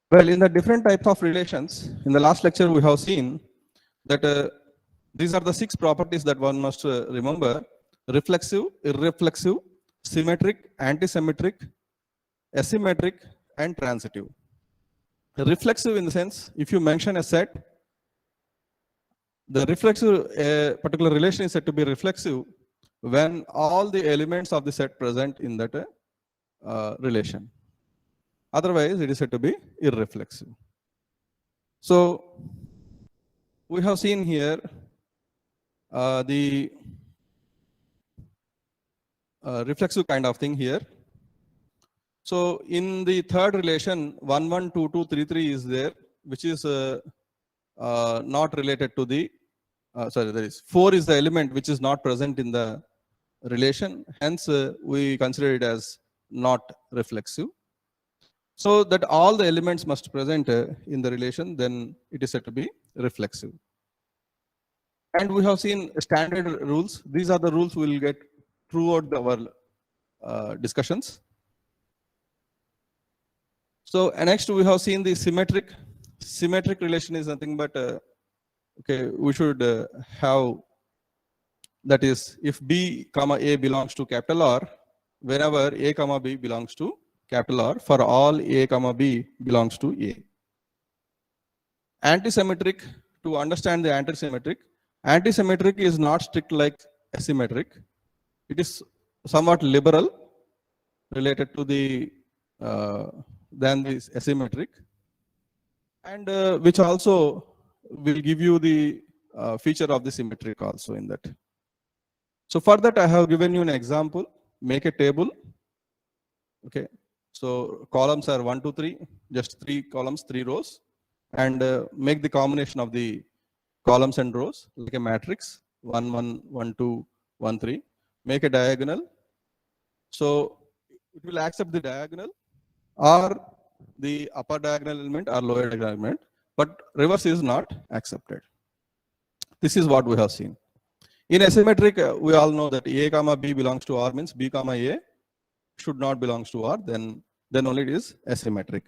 Well, in the different types of relations, in the last lecture we have seen that these are the 6 properties that one must remember: reflexive, irreflexive, symmetric, anti-symmetric, asymmetric, and transitive. Reflexive in the sense, if you mention a set, the reflexive particular relation is said to be reflexive when all the elements of the set present in that relation. Otherwise, it is said to be irreflexive. So, we have seen here the reflexive kind of thing here. So, in the third relation, 1, 1, 2, 2, 3, 3 is there, which is not related to the, there is 4 is the element which is not present in the relation. Hence, we consider it as not reflexive. So that all the elements must present in the relation, then it is said to be reflexive. And we have seen standard rules. These are the rules we will get throughout our discussions. So next we have seen the symmetric. Symmetric relation is nothing but, okay, we should have, that is, if B comma A belongs to capital R, whenever A comma B belongs to capital R, for all A comma B belongs to A. Anti-symmetric, to understand the anti-symmetric is not strict like asymmetric. It is somewhat liberal related to the than this asymmetric, and which also will give you the feature of the symmetric also in that. So for that I have given you an example. Make a table. Okay, so columns are 1, 2, 3, just 3 columns, 3 rows, and make the combination of the columns and rows like a matrix: 1, 1, 1, 2, 1, 3. Make a diagonal. So it will accept the diagonal or the upper diagonal element or lower diagonal element, but reverse is not accepted. This is what we have seen. In asymmetric, we all know that A comma B belongs to R means B comma A should not belong to R, then only it is asymmetric.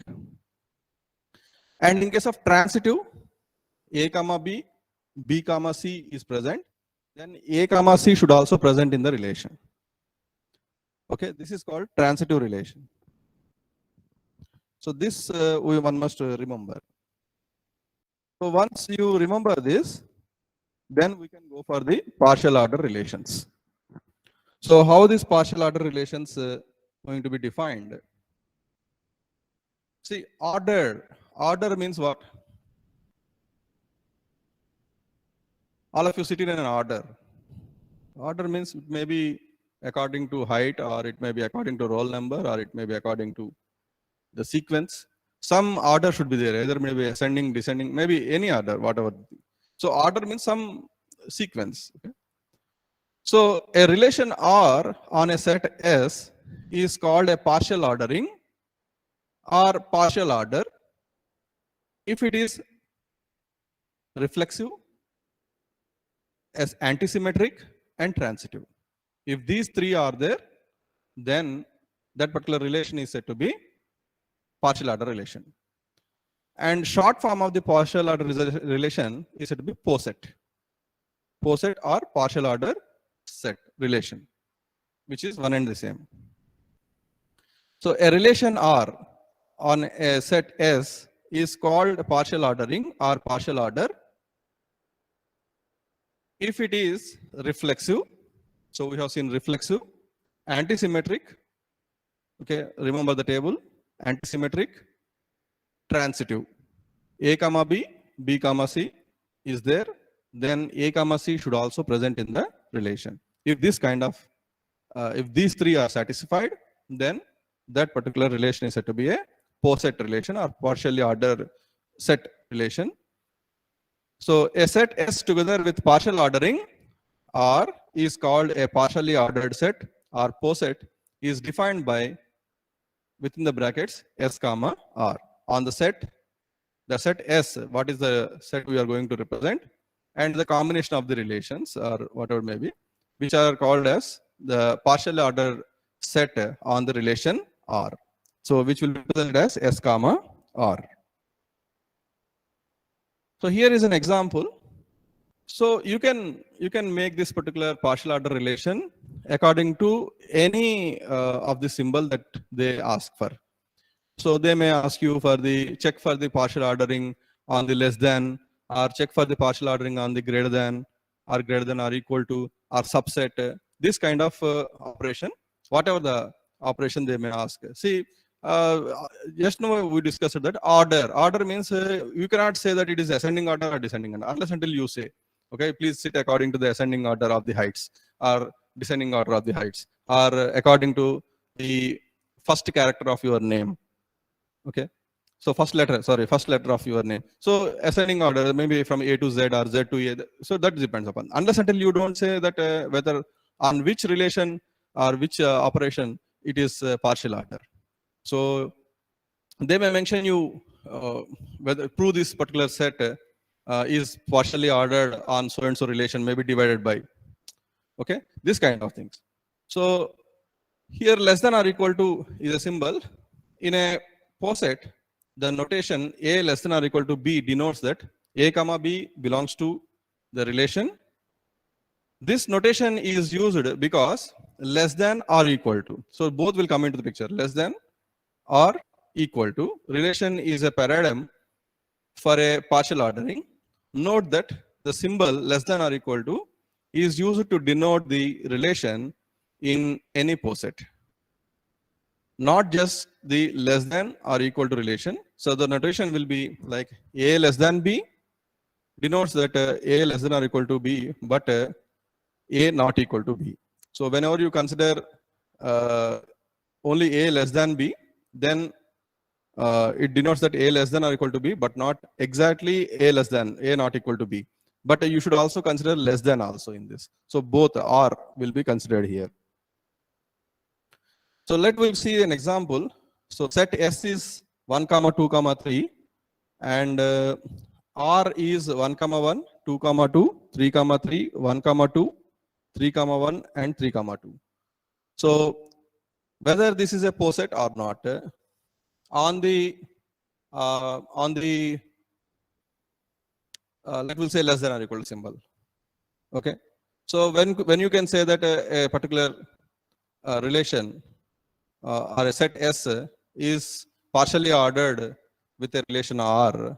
And in case of transitive, A comma B, B comma C is present, then A comma C should also present in the relation. Okay, this is called transitive relation. So this one must remember. So once you remember this, then we can go for the partial order relations. So how these partial order relations going to be defined? See, order means what? All of you sit in an order. Order means it may be according to height, or it may be according to roll number, or it may be according to the sequence. Some order should be there, either maybe ascending, descending, maybe any order, whatever. So order means some sequence. Okay? So a relation R on a set S is called a partial ordering or partial order if it is reflexive, as anti-symmetric and transitive. If these 3 are there, then that particular relation is said to be partial order relation. And short form of the partial order relation is said to be poset. Poset or partial order set relation, which is one and the same. So a relation R on a set S is called partial ordering or partial order if it is reflexive. So we have seen reflexive, anti-symmetric. Okay, remember the table: anti-symmetric, transitive. A comma B, B comma C is there, then A comma C should also present in the relation. If this kind of, if these 3 are satisfied, then that particular relation is said to be a poset relation or partially ordered set relation. So a set S together with partial ordering R is called a partially ordered set, or poset is defined by within the brackets S comma R. On the set S, what is the set we are going to represent, and the combination of the relations or whatever may be, which are called as the partially ordered set on the relation R. So which will be represented as S comma R. So here is an example. So you can make this particular partial order relation according to any of the symbol that they ask for. So they may ask you for the check for the partial ordering on the less than, or check for the partial ordering on the greater than or equal to or subset. This kind of operation, whatever the operation they may ask. See, just now we discussed that order. Order means you cannot say that it is ascending order or descending order unless until you say, okay, please sit according to the ascending order of the heights or descending order of the heights, or according to the first character of your name. Okay, so first letter of your name. So ascending order, maybe from A to Z or Z to A. So that depends upon, unless until you don't say that whether on which relation or which operation it is partial order. So they may mention you whether prove this particular set is partially ordered on so and so relation, maybe divided by. Okay, this kind of things. So here less than or equal to is a symbol. In a poset, the notation A less than or equal to B denotes that A comma B belongs to the relation. This notation is used because less than or equal to. So both will come into the picture. Less than or equal to relation is a paradigm for a partial ordering. Note that the symbol less than or equal to is used to denote the relation in any poset, not just the less than or equal to relation. So the notation will be like A less than B denotes that A less than or equal to B, but A not equal to B. So whenever you consider only A less than B, then it denotes that A less than or equal to B, but not exactly A less than, A not equal to B. But you should also consider less than also in this. So both R will be considered here. So let us see an example. So set S is 1, 2, 3, and R is 1, 1, 2, 2, 3, 3, 1, 2, 3, 1, and 3, 2. So whether this is a poset or not, on the let us say less than or equal to symbol. Okay. So when you can say that a particular relation or a set S is partially ordered with a relation R,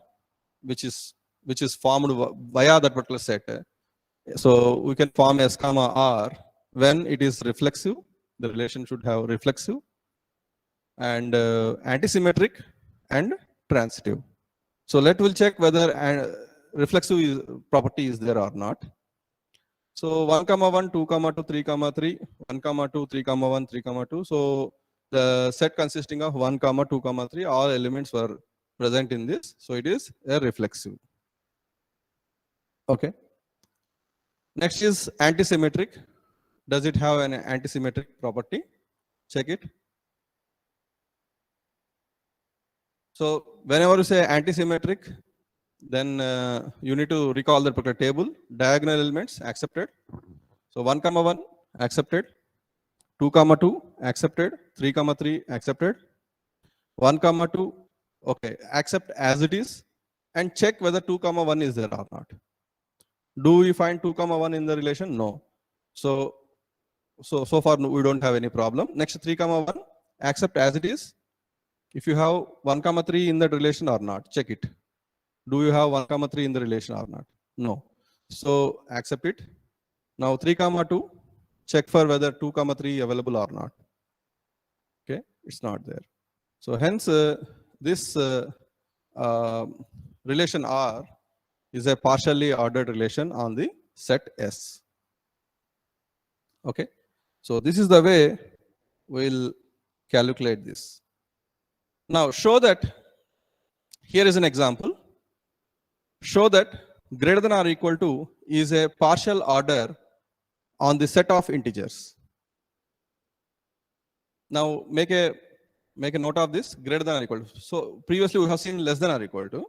which is formed via that particular set. So we can form S comma R when it is reflexive. The relation should have reflexive and anti-symmetric and transitive. So we'll check whether reflexive property is there or not. So 1, 1, 2, 2, 3, 3, 1, 2, 3, 1, 3, 2. So the set consisting of 1, 2, 3, all elements were present in this. So it is a reflexive. Okay. Next is anti-symmetric. Does it have an anti-symmetric property? Check it. So whenever you say anti-symmetric, then you need to recall the particular table. Diagonal elements accepted. So 1, 1 accepted. 2, 2 accepted. 3, 3 accepted. 1, 2 okay, accept as it is, and check whether 2, 1 is there or not. Do we find 2, 1 in the relation? No. So far we don't have any problem. Next 3, 1 accept as it is. If you have 1, 3 in that relation or not, check it. Do you have 1, 3 in the relation or not? No. So accept it. Now 3, 2 check for whether 2, 3 available or not. Okay, it's not there. So hence this relation R is a partially ordered relation on the set S. Okay, so this is the way we'll calculate this. Now show that, here is an example. Show that greater than or equal to is a partial order on the set of integers. Now make a note of this, greater than or equal to. So previously we have seen less than or equal to.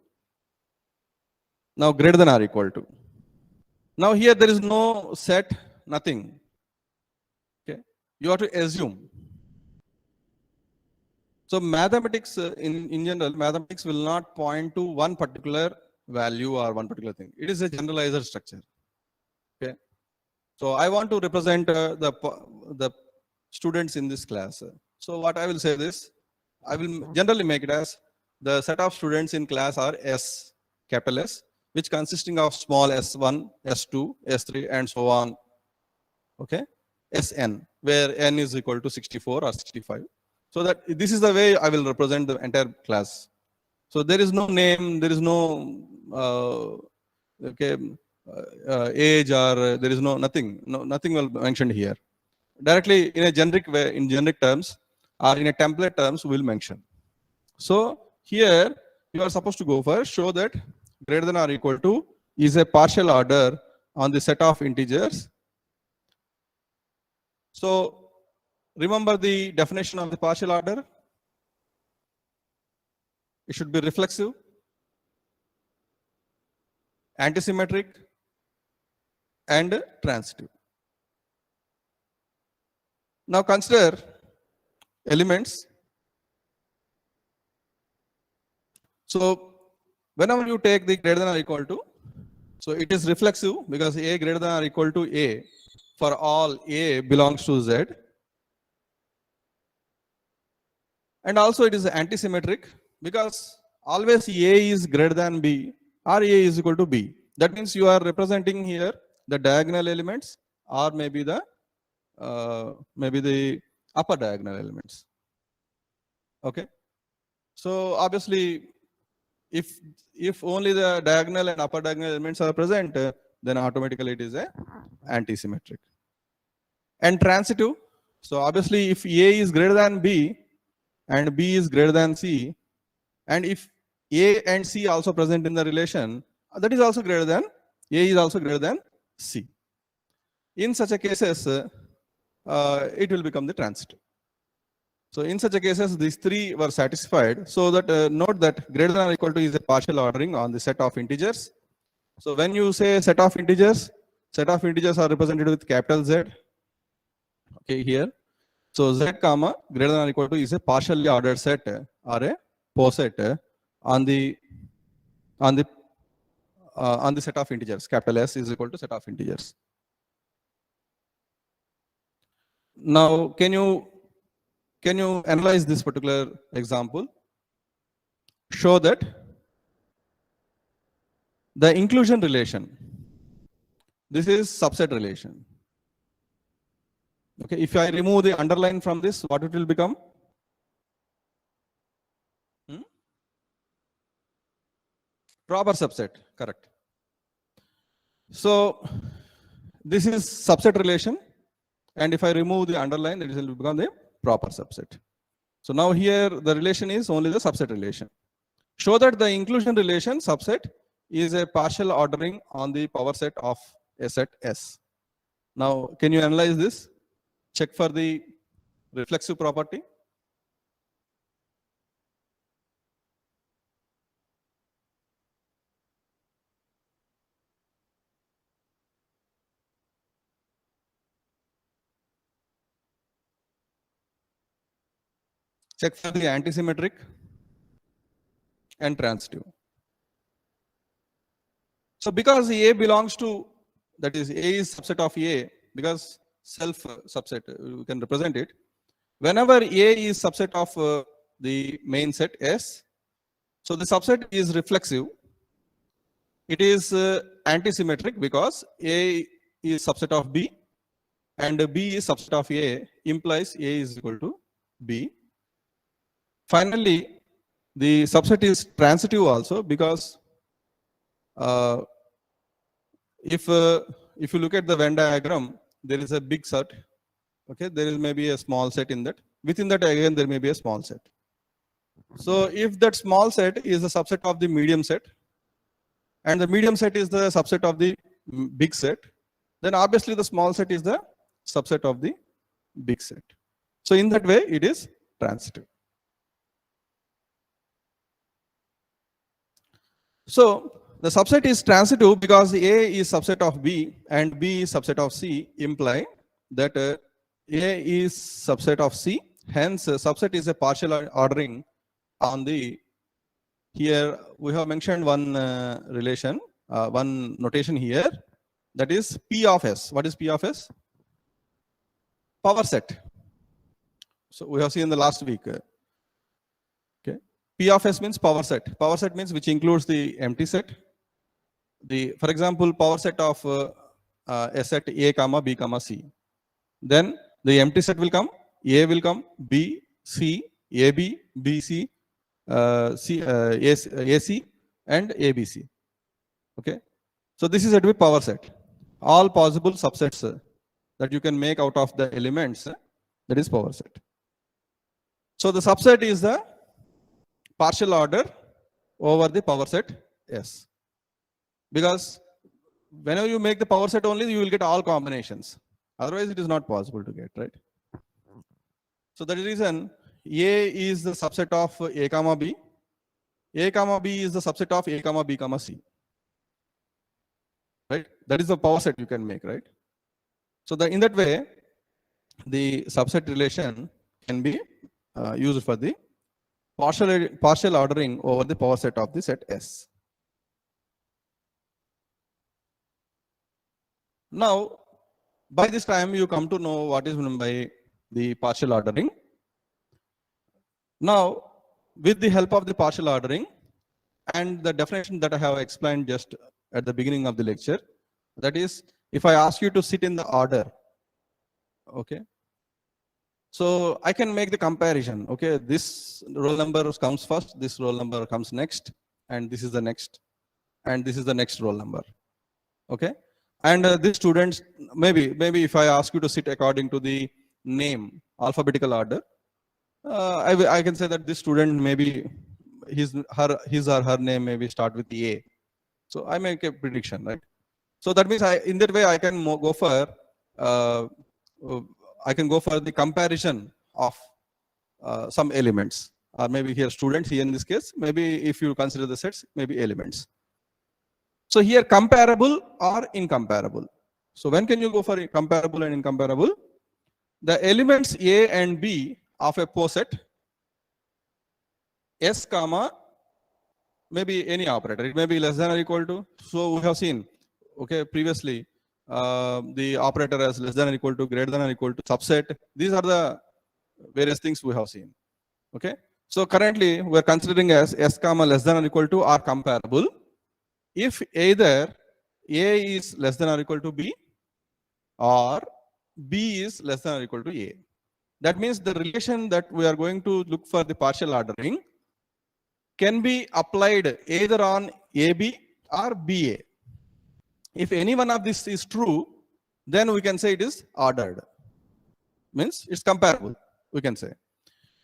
Now greater than or equal to. Now here there is no set, nothing. Okay, you have to assume. So mathematics in general, mathematics will not point to one particular value or one particular thing. It is a generalizer structure. Okay. So I want to represent the students in this class. So what I will say this, I will generally make it as the set of students in class are S, capital S, which consisting of small s1, s2, s3, and so on. Okay, Sn, where n is equal to 64 or 65. So that this is the way I will represent the entire class. So there is no name, there is no age, or there is nothing will mentioned here. Directly in a generic way, in generic terms, or in a template terms, we'll mention. So here you are supposed to go for show that greater than or equal to is a partial order on the set of integers. So remember the definition of the partial order. It should be reflexive, anti-symmetric, and transitive. Now consider elements. So whenever you take the greater than or equal to, so it is reflexive because A greater than or equal to A for all A belongs to Z. And also it is anti-symmetric because always A is greater than B or A is equal to B. That means you are representing here the diagonal elements or maybe the upper diagonal elements. Okay. So obviously, if only the diagonal and upper diagonal elements are present, then automatically it is a anti-symmetric. And transitive. So obviously, if A is greater than B and B is greater than C, and if A and C also present in the relation, that is also greater than A is also greater than C. In such a cases, it will become the transitive. So in such a cases, these three were satisfied. So that note that greater than or equal to is a partial ordering on the set of integers. So when you say set of integers are represented with capital Z. Okay, here. So Z comma greater than or equal to is a partially ordered set or a poset on the set of integers. Capital S is equal to set of integers. Now, can you analyze this particular example? Show that the inclusion relation, this is subset relation. Okay, if I remove the underline from this, what it will become? Proper subset, correct. So this is subset relation, and if I remove the underline, it will become the proper subset. So now here the relation is only the subset relation. Show that the inclusion relation subset is a partial ordering on the power set of a set S. Now can you analyze this? Check for the reflexive property. Check for the anti-symmetric and transitive. So because A belongs to, that is A is subset of A, because self subset, you can represent it. Whenever A is subset of the main set S, so the subset is reflexive. It is anti-symmetric because A is subset of B and B is subset of A, implies A is equal to B. Finally, the subset is transitive also because if you look at the Venn diagram, there is a big set. Okay, there is maybe a small set in that. Within that again, there may be a small set. So if that small set is a subset of the medium set, and the medium set is the subset of the big set, then obviously the small set is the subset of the big set. So in that way, it is transitive. So the subset is transitive because A is subset of B and B is subset of C, imply that A is subset of C. Hence, subset is a partial ordering on the here we have mentioned one relation, one notation here, that is P of S. What is P of S? Power set. So we have seen in the last week. Okay. P of S means power set. Power set means which includes the empty set. For example, power set of a set A comma B comma C. Then the empty set will come. A will come. B, C, AB, BC, AC, and ABC. Okay. So this is said to be power set. All possible subsets that you can make out of the elements, that is power set. So the subset is the partial order over the power set S. Because whenever you make the power set only, you will get all combinations. Otherwise, it is not possible to get, right? So that is the reason A is the subset of A comma B. A comma B is the subset of A comma B comma C. Right? That is the power set you can make, right? So in that way, the subset relation can be used for the partial ordering over the power set of the set S. Now, by this time, you come to know what is meant by the partial ordering. Now, with the help of the partial ordering and the definition that I have explained just at the beginning of the lecture, that is, if I ask you to sit in the order, okay, so I can make the comparison. Okay, this roll number comes first, this roll number comes next, and this is the next, and this is the next roll number. Okay, and these students, maybe if I ask you to sit according to the name, alphabetical order, I can say that this student maybe his or her name maybe start with the A. So I make a prediction, right? So that means in that way I can go for the comparison of some elements, or maybe here students. Here in this case, maybe if you consider the sets, maybe elements. So here comparable or incomparable. So when can you go for comparable and incomparable? The elements A and B of a poset S comma maybe any operator. It may be less than or equal to. So we have seen, okay, previously the operator as less than or equal to, greater than or equal to, subset. These are the various things we have seen. Okay. So currently we are considering as S comma less than or equal to or comparable if either A is less than or equal to B or B is less than or equal to A. That means the relation that we are going to look for the partial ordering can be applied either on AB or BA. If any one of this is true, then we can say it is ordered. Means it's comparable, we can say.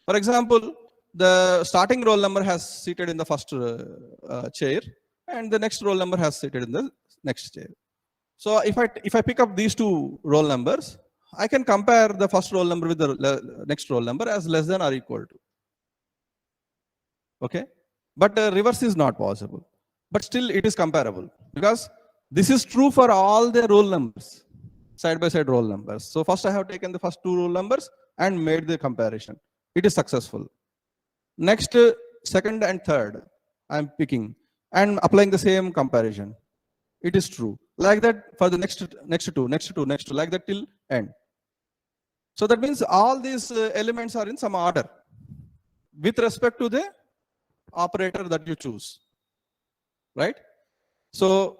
For example, the starting roll number has seated in the first chair, and the next roll number has seated in the next chair. So if I pick up these two roll numbers, I can compare the first roll number with the next roll number as less than or equal to. Okay, but reverse is not possible. But still it is comparable because this is true for all the roll numbers, side by side roll numbers. So first I have taken the first two roll numbers and made the comparison. It is successful. Next, second and third, I am picking and applying the same comparison. It is true. Like that for the next two, like that till end. So that means all these elements are in some order with respect to the operator that you choose, right? So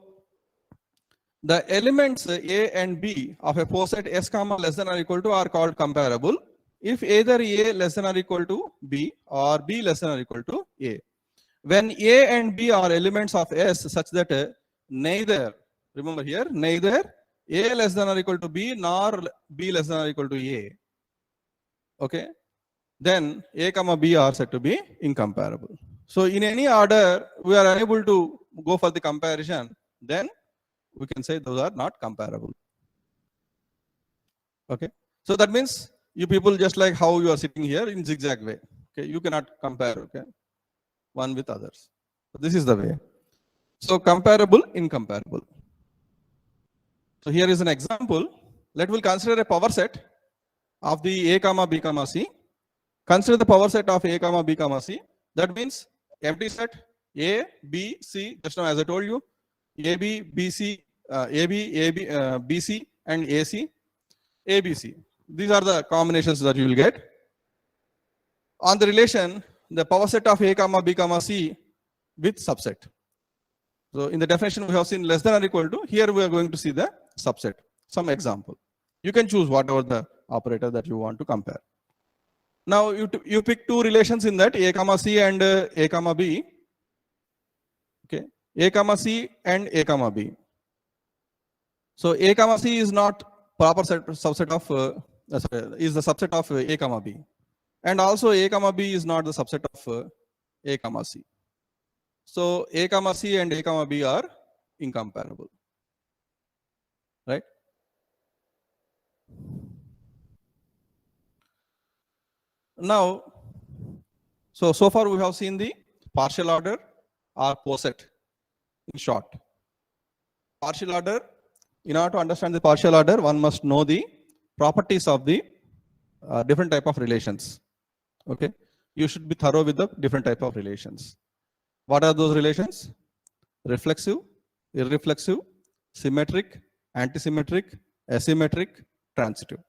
the elements A and B of a poset S comma less than or equal to are called comparable if either A less than or equal to B or B less than or equal to A. When A and B are elements of S such that neither, remember here, neither A less than or equal to B nor B less than or equal to A, okay, then A comma B are said to be incomparable. So in any order we are unable to go for the comparison, then we can say those are not comparable. Okay, so that means you people just like how you are sitting here in zigzag way. Okay, you cannot compare, okay, one with others. So this is the way. So comparable, incomparable. So here is an example. Let us consider a power set of the A comma B comma C. Consider the power set of A comma B comma C. That means empty set A, B, C, just now as I told you, A, B, B, C, A, B, B, C, and A, C, A, B, C. These are the combinations that you will get. On the relation, the power set of A, comma, B, comma, C with subset. So in the definition we have seen less than or equal to, here we are going to see the subset, some example. You can choose whatever the operator that you want to compare. Now you pick two relations in that, A, comma, C and A, comma, B. Okay, A, comma, C and A, comma, B. So A, comma, C is not proper subset of, is the subset of A, comma, B. And also A, comma, B is not the subset of A, comma, C. So A, comma, C and A, comma, B are incomparable, right? Now, so far we have seen the partial order or poset in short. Partial order, in order to understand the partial order, one must know the properties of the different type of relations. Okay, you should be thorough with the different type of relations. What are those relations? Reflexive, irreflexive, symmetric, anti-symmetric, asymmetric, transitive.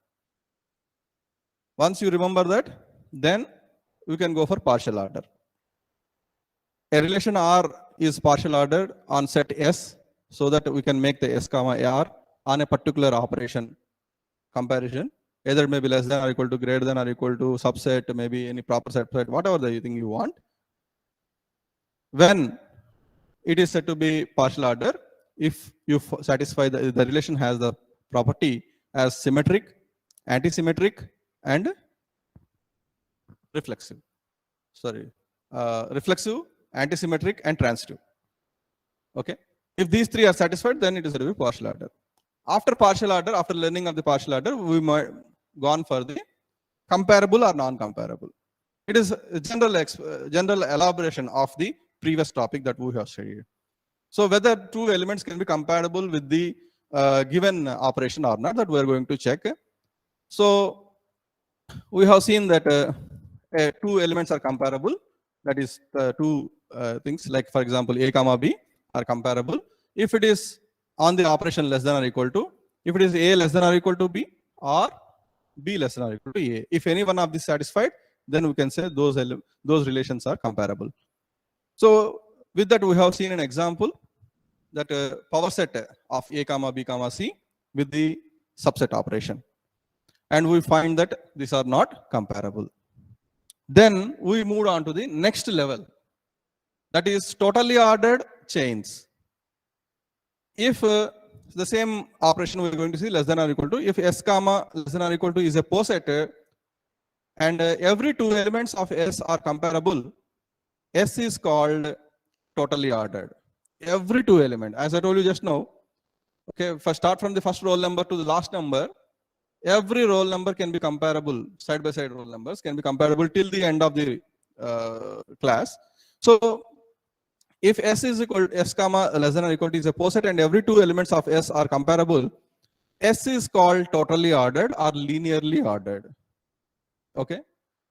Once you remember that, then we can go for partial order. A relation R is partial ordered on set S, so that we can make the S, comma R on a particular operation comparison. Either it may be less than or equal to, greater than or equal to, subset, maybe any proper subset, whatever the thing you want. When it is said to be partial order, if you satisfy the relation has the property as symmetric, anti-symmetric, and reflexive. Reflexive, anti-symmetric, and transitive. Okay. If these three are satisfied, then it is said to be partial order. After partial order, after learning of the partial order, we might gone for the comparable or non-comparable. It is a general elaboration of the previous topic that we have studied. So whether two elements can be comparable with the given operation or not, that we are going to check. So we have seen that two elements are comparable. That is the two things, like for example, A, comma, B are comparable if it is on the operation less than or equal to, if it is A less than or equal to B, or B less than or equal to A. If any one of these satisfied, then we can say those relations are comparable. So with that, we have seen an example that power set of A, comma, B, comma, C with the subset operation, and we find that these are not comparable. Then we move on to the next level, that is totally ordered chains. If the same operation we are going to see less than or equal to, if S, comma less than or equal to is a poset, and every two elements of S are comparable, S is called totally ordered. Every two element, as I told you just now, okay, start from the first roll number to the last number, every roll number can be comparable, side by side roll numbers can be comparable till the end of the class. So if S is equal to S, comma less than or equal to is a poset and every two elements of S are comparable, S is called totally ordered or linearly ordered. Okay,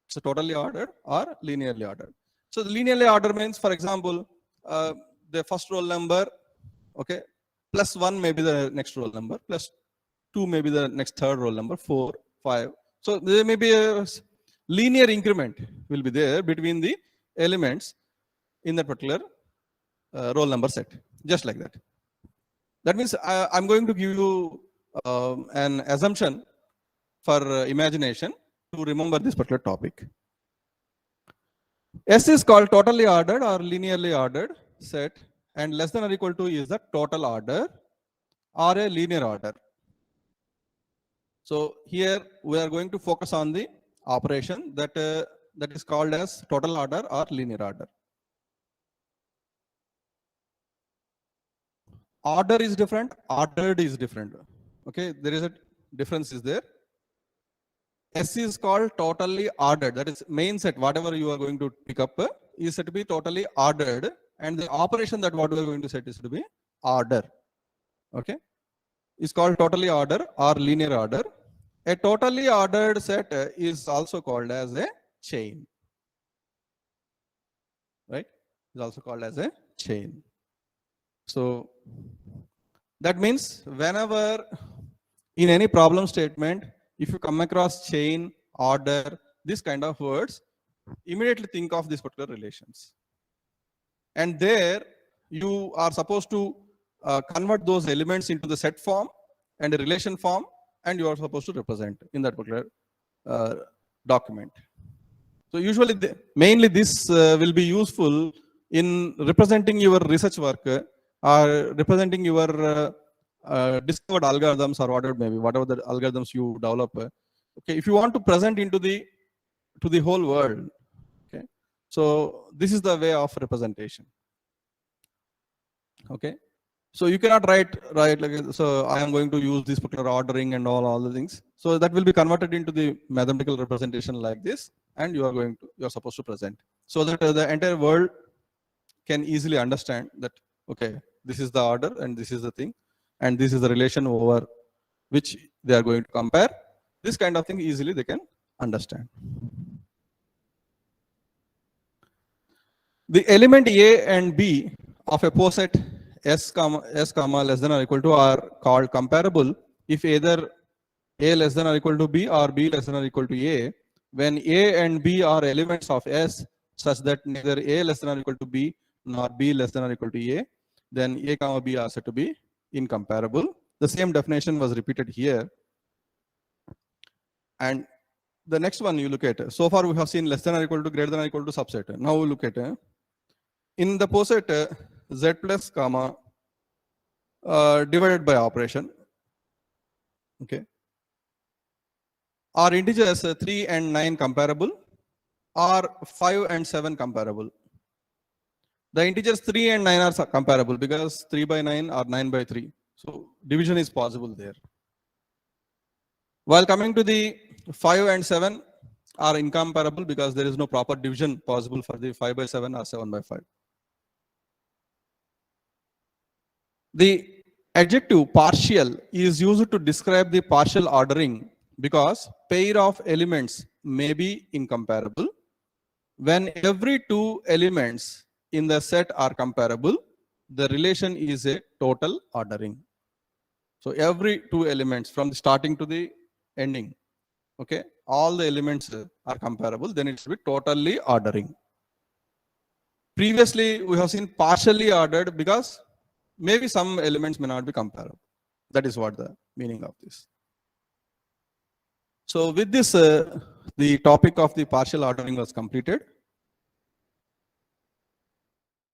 so totally ordered or linearly ordered. So the linearly order means, for example, the first roll number, okay, plus 1 may be the next roll number, plus 2 may be the next third roll number, 4, 5. So there may be a linear increment will be there between the elements in that particular roll number set, just like that. That means I'm going to give you an assumption for imagination to remember this particular topic. S is called totally ordered or linearly ordered set, and less than or equal to is the total order or a linear order. So here we are going to focus on the operation that that is called as total order or linear order. Order is different, ordered is different. Okay, there is a difference is there. S is called totally ordered. That is main set, whatever you are going to pick up is said to be totally ordered, and the operation that what we are going to set is to be order. Okay, is called totally order or linear order. A totally ordered set is also called as a chain. Right? is also called as a chain. So that means whenever in any problem statement, if you come across chain, order, this kind of words, immediately think of these particular relations. And there you are supposed to convert those elements into the set form and a relation form, and you are supposed to represent in that particular document. So usually, mainly this will be useful in representing your research work or representing your discovered algorithms or whatever the algorithms you develop. Okay, if you want to present into the whole world. Okay, so this is the way of representation. Okay, so you cannot write like so. I am going to use this particular ordering and all the things. So that will be converted into the mathematical representation like this, and you are supposed to present so that the entire world can easily understand that okay, this is the order and this is the thing, and this is the relation over which they are going to compare. This kind of thing easily they can understand. The element A and B of a poset S comma less than or equal to are called comparable if either A less than or equal to B or B less than or equal to A. When A and B are elements of S such that neither A less than or equal to B nor B less than or equal to A, then A comma B are said to be incomparable. The same definition was repeated here. And the next one you look at. So far we have seen less than or equal to, greater than or equal to subset. Now we look at in the poset Z plus comma divided by operation. Okay. Are integers 3 and 9 comparable, or 5 and 7 comparable? The integers 3 and 9 are comparable because 3 by 9 or 9 by 3. So division is possible there. While coming to the 5 and 7 are incomparable because there is no proper division possible for the 5 by 7 or 7 by 5. The adjective partial is used to describe the partial ordering because pair of elements may be incomparable. When every two elements in the set are comparable, the relation is a total ordering. So every two elements from the starting to the ending, okay, all the elements are comparable, then it should be totally ordering. Previously, we have seen partially ordered because maybe some elements may not be comparable. That is what the meaning of this. So with this, the topic of the partial ordering was completed.